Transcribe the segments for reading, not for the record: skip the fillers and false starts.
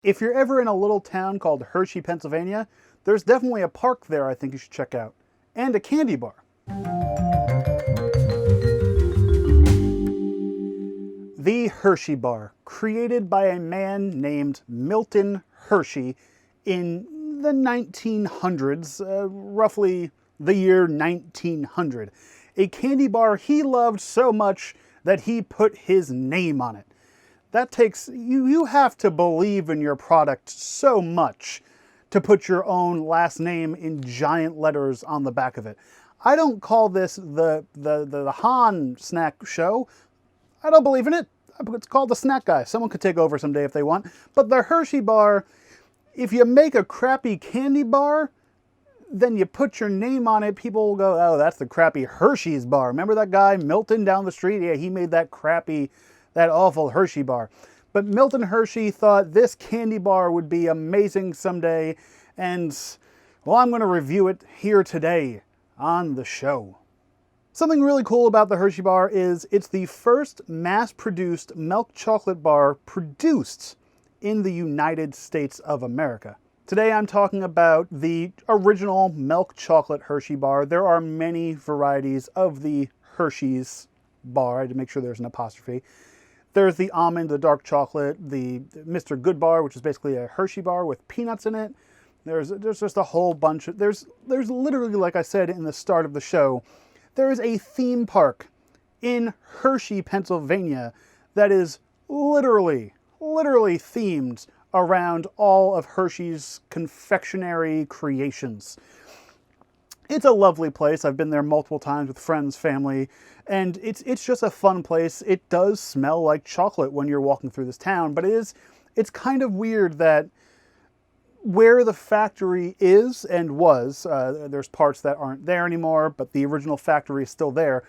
If you're ever in a little town called Hershey, Pennsylvania, there's definitely a park there I think you should check out, and a candy bar. The Hershey Bar, created by a man named Milton Hershey in the 1900s, roughly the year 1900. A candy bar he loved so much that he put his name on it. That takes, you have to believe in your product so much to put your own last name in giant letters on the back of it. I don't call this the Han snack show. I don't believe in it. It's called the Snack Guy. Someone could take over someday if they want. But the Hershey bar, if you make a crappy candy bar, then you put your name on it, people will go, oh, that's the crappy Hershey's bar. Remember that guy, Milton, down the street? Yeah, he made that awful Hershey bar. But Milton Hershey thought this candy bar would be amazing someday, and, well, I'm going to review it here today on the show. Something really cool about the Hershey bar is it's the first mass-produced milk chocolate bar produced in the United States of America. Today I'm talking about the original milk chocolate Hershey bar. There are many varieties of the Hershey's bar. I had to make sure there's an apostrophe. There's the almond, the dark chocolate, the Mr. Good bar, which is basically a Hershey bar with peanuts in it. There's just a whole bunch of, there's literally, like I said in the start of the show, there is a theme park in Hershey, Pennsylvania that is literally themed around all of Hershey's confectionery creations. It's a lovely place. I've been there multiple times with friends, family, and it's just a fun place. It does smell like chocolate when you're walking through this town, but it's kind of weird that where the factory is and was, there's parts that aren't there anymore, but the original factory is still there.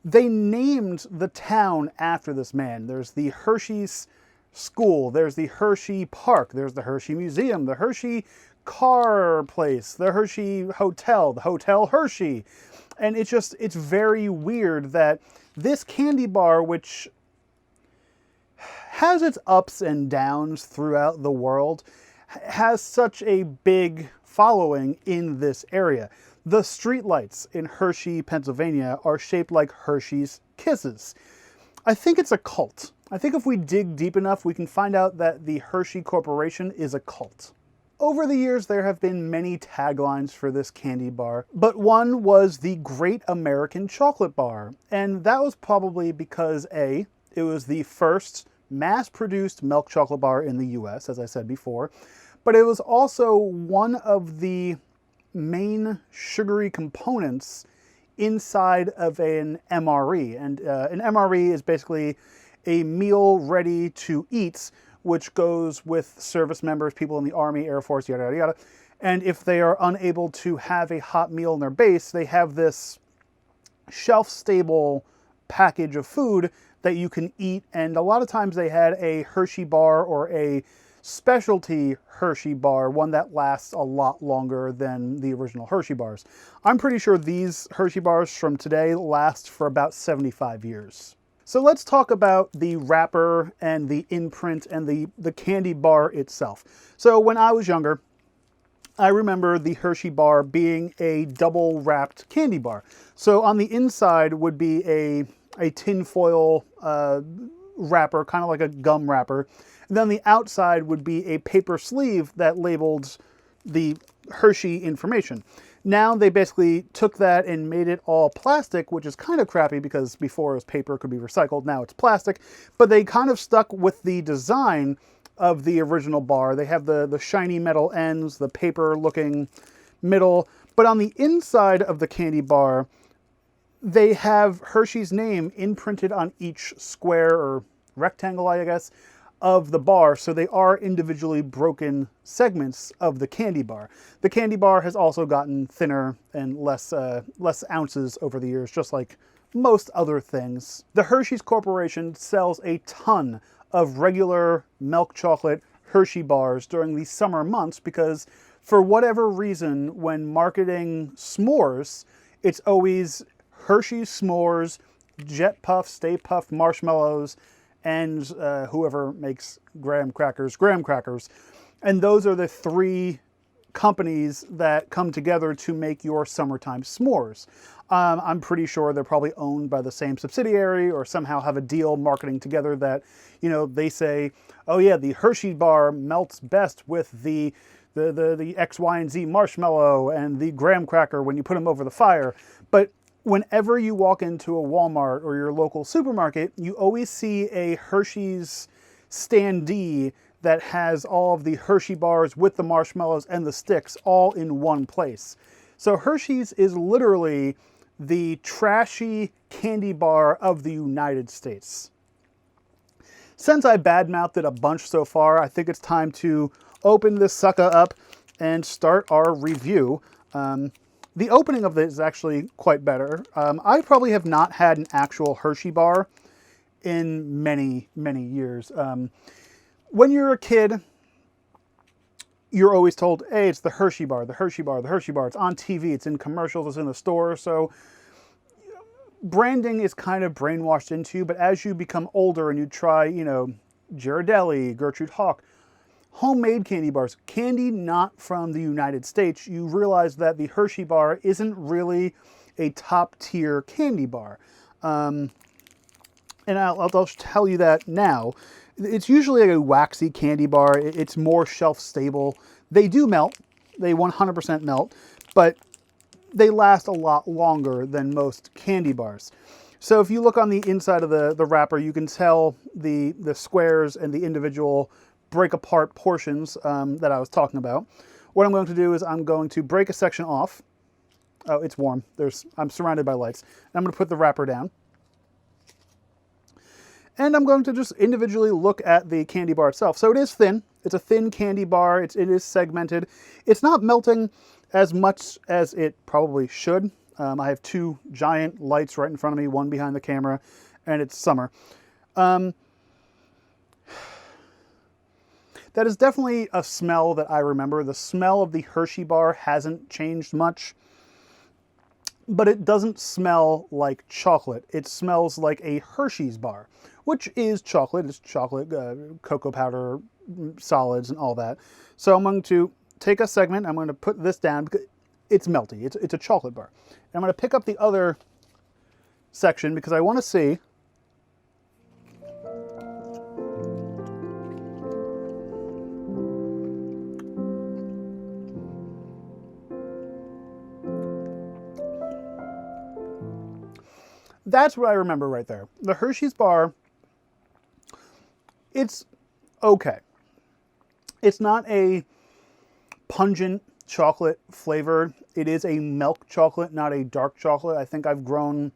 They named the town after this man. There's the Hershey's School, there's the Hershey Park, there's the Hershey Museum, the Hershey Car Place, the Hershey Hotel, the Hotel Hershey. And it's very weird that this candy bar, which has its ups and downs throughout the world, has such a big following in this area. The streetlights in Hershey, Pennsylvania are shaped like Hershey's Kisses. I think it's a cult. I think if we dig deep enough, we can find out that the Hershey Corporation is a cult. Over the years, there have been many taglines for this candy bar, but one was the Great American Chocolate Bar. And that was probably because A, it was the first mass-produced milk chocolate bar in the US, as I said before, but it was also one of the main sugary components inside of an MRE. And an MRE is basically a meal ready to eat, which goes with service members, people in the Army, Air Force, yada, yada, yada. And if they are unable to have a hot meal in their base, they have this shelf-stable package of food that you can eat. And a lot of times they had a Hershey bar or a specialty Hershey bar, one that lasts a lot longer than the original Hershey bars. I'm pretty sure these Hershey bars from today last for about 75 years. So let's talk about the wrapper and the imprint and the candy bar itself. So when I was younger, I remember the Hershey bar being a double wrapped candy bar. So on the inside would be a tinfoil wrapper, kind of like a gum wrapper. And then the outside would be a paper sleeve that labeled the Hershey information. Now they basically took that and made it all plastic, which is kind of crappy because before it was paper, it could be recycled. Now it's plastic, but they kind of stuck with the design of the original bar. They have the shiny metal ends, the paper looking middle, but on the inside of the candy bar, they have Hershey's name imprinted on each square or rectangle, I guess, of the bar, so they are individually broken segments of the candy bar. The candy bar has also gotten thinner and less ounces over the years, just like most other things. The Hershey's Corporation sells a ton of regular milk chocolate Hershey bars during the summer months because for whatever reason, when marketing s'mores, it's always Hershey's s'mores, Jet Puff, Stay Puft marshmallows, and whoever makes graham crackers. And those are the three companies that come together to make your summertime s'mores. I'm pretty sure they're probably owned by the same subsidiary or somehow have a deal marketing together that, they say, oh yeah, the Hershey bar melts best with the X, Y, and Z marshmallow and the graham cracker when you put them over the fire. But whenever you walk into a Walmart or your local supermarket, you always see a Hershey's standee that has all of the Hershey bars with the marshmallows and the sticks all in one place. So Hershey's is literally the trashy candy bar of the United States. Since I badmouthed it a bunch so far, I think it's time to open this sucker up and start our review. The opening of this is actually quite better. I probably have not had an actual Hershey bar in many, many years. When you're a kid, you're always told, hey, it's the Hershey bar, the Hershey bar, the Hershey bar. It's on TV, it's in commercials, it's in the store. So branding is kind of brainwashed into you. But as you become older and you try, Ghirardelli, Gertrude Hawk, homemade candy bars, candy not from the United States, you realize that the Hershey bar isn't really a top tier candy bar. And I'll tell you that now. It's usually a waxy candy bar. It's more shelf stable. They do melt. They 100% melt, but they last a lot longer than most candy bars. So if you look on the inside of the wrapper, you can tell the squares and the individual break apart portions that I was talking about. What I'm going to do is I'm going to break a section off. Oh, it's warm. I'm surrounded by lights. I'm going to put the wrapper down. And I'm going to just individually look at the candy bar itself. So it is thin. It's a thin candy bar. It is segmented. It's not melting as much as it probably should. I have two giant lights right in front of me, one behind the camera, and it's summer. That is definitely a smell that I remember. The smell of the Hershey bar hasn't changed much, but it doesn't smell like chocolate. It smells like a Hershey's bar, which is chocolate. It's chocolate, cocoa powder, solids, and all that. So I'm going to take a segment. I'm going to put this down because it's melty. It's a chocolate bar. And I'm going to pick up the other section because I want to see. That's what I remember right there. The Hershey's bar, it's okay. It's not a pungent chocolate flavor. It is a milk chocolate, not a dark chocolate. I think I've grown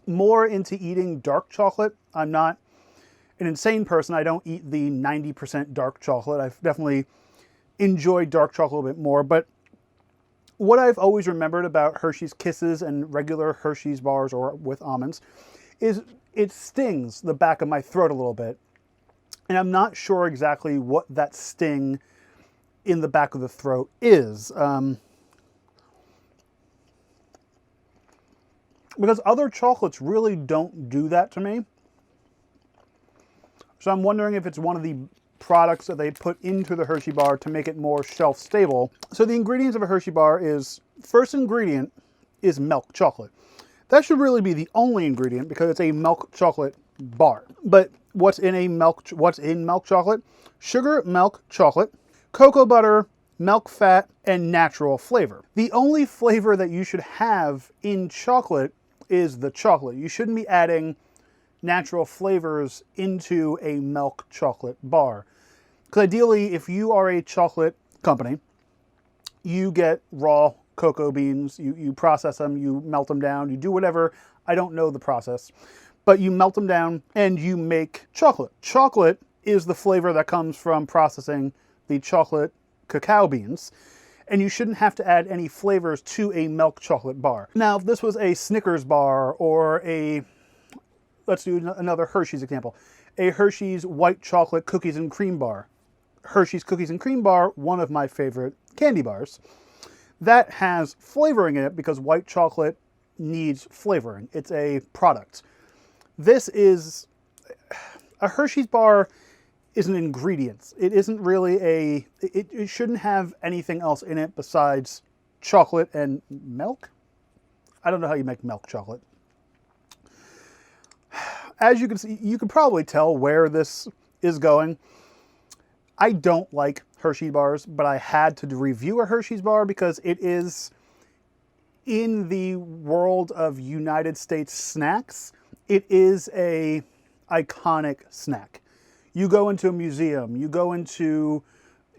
more into eating dark chocolate. I'm not an insane person. I don't eat the 90% dark chocolate. I've definitely enjoyed dark chocolate a little bit more, but what I've always remembered about Hershey's Kisses and regular Hershey's bars or with almonds is it stings the back of my throat a little bit. And I'm not sure exactly what that sting in the back of the throat is. Because other chocolates really don't do that to me. So I'm wondering if it's one of the products that they put into the Hershey bar to make it more shelf stable. So the ingredients of a Hershey bar is, first ingredient is milk chocolate. That should really be the only ingredient because it's a milk chocolate bar. But what's in milk chocolate? Sugar, milk, chocolate, cocoa butter, milk fat, and natural flavor. The only flavor that you should have in chocolate is the chocolate. You shouldn't be adding natural flavors into a milk chocolate bar. Because ideally, if you are a chocolate company, you get raw cocoa beans, you process them, you melt them down, you do whatever. I don't know the process, but you melt them down and you make chocolate. Chocolate is the flavor that comes from processing the chocolate cacao beans, and you shouldn't have to add any flavors to a milk chocolate bar. Now, if this was a Snickers bar or let's do another Hershey's example. A Hershey's white chocolate cookies and cream bar. Hershey's cookies and cream bar, one of my favorite candy bars. That has flavoring in it because white chocolate needs flavoring. It's a product. This is a Hershey's bar is an ingredient. It isn't really it shouldn't have anything else in it besides chocolate and milk. I don't know how you make milk chocolate. As you can see, you can probably tell where this is going. I don't like Hershey bars, but I had to review a Hershey's bar because it is, in the world of United States snacks, it is a iconic snack. You go into a museum, you go into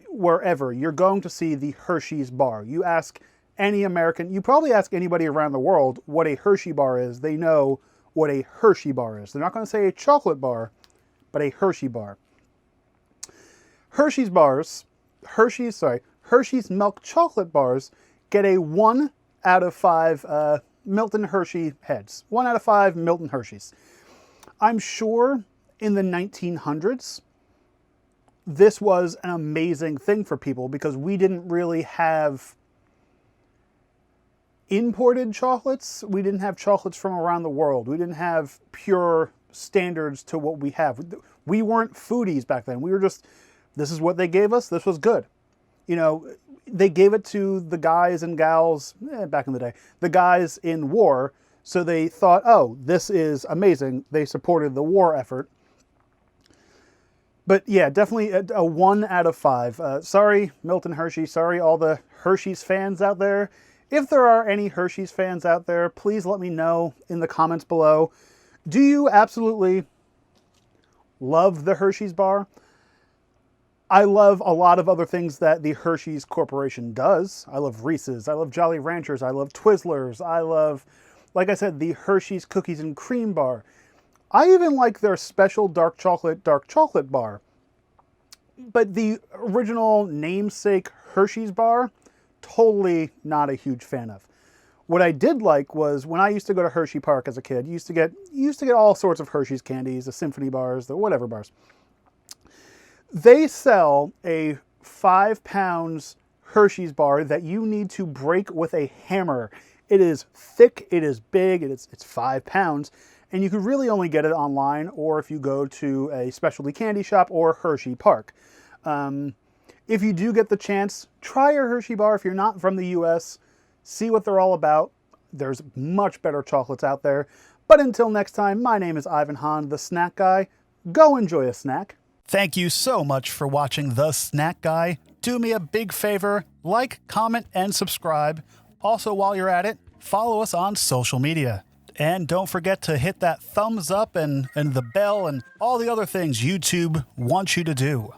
wherever, you're going to see the Hershey's bar. You ask any American, you probably ask anybody around the world what a Hershey bar is. They know what a Hershey bar is. They're not going to say a chocolate bar, but a Hershey bar. Hershey's bars, Hershey's milk chocolate bars get a 1 out of 5 Milton Hershey heads. 1 out of 5 Milton Hershey's. I'm sure in the 1900s, this was an amazing thing for people because we didn't really have imported chocolates. We didn't have chocolates from around the world. We didn't have pure standards to what we have. We weren't foodies back then. We were just, this is what they gave us. This was good. You know, they gave it to the guys and gals back in the day, the guys in war. So they thought, oh, this is amazing. They supported the war effort. But yeah, definitely a 1 out of 5. Sorry, Milton Hershey. Sorry, all the Hershey's fans out there. If there are any Hershey's fans out there, please let me know in the comments below. Do you absolutely love the Hershey's bar? I love a lot of other things that the Hershey's Corporation does. I love Reese's. I love Jolly Ranchers. I love Twizzlers. I love, like I said, the Hershey's Cookies and Cream bar. I even like their special dark chocolate bar. But the original namesake Hershey's bar, totally not a huge fan of. What I did like was when I used to go to Hershey Park as a kid, you used to get all sorts of Hershey's candies, the Symphony bars, the whatever bars. They sell a 5 pounds Hershey's bar that you need to break with a hammer. It is thick, it is big, it's 5 pounds, and you can really only get it online or if you go to a specialty candy shop or Hershey Park. If you do get the chance, try a Hershey bar if you're not from the US. See what they're all about. There's much better chocolates out there. But until next time, my name is Ivan Hahn, the Snack Guy. Go enjoy a snack. Thank you so much for watching The Snack Guy. Do me a big favor, like, comment, and subscribe. Also, while you're at it, follow us on social media. And don't forget to hit that thumbs up and the bell and all the other things YouTube wants you to do.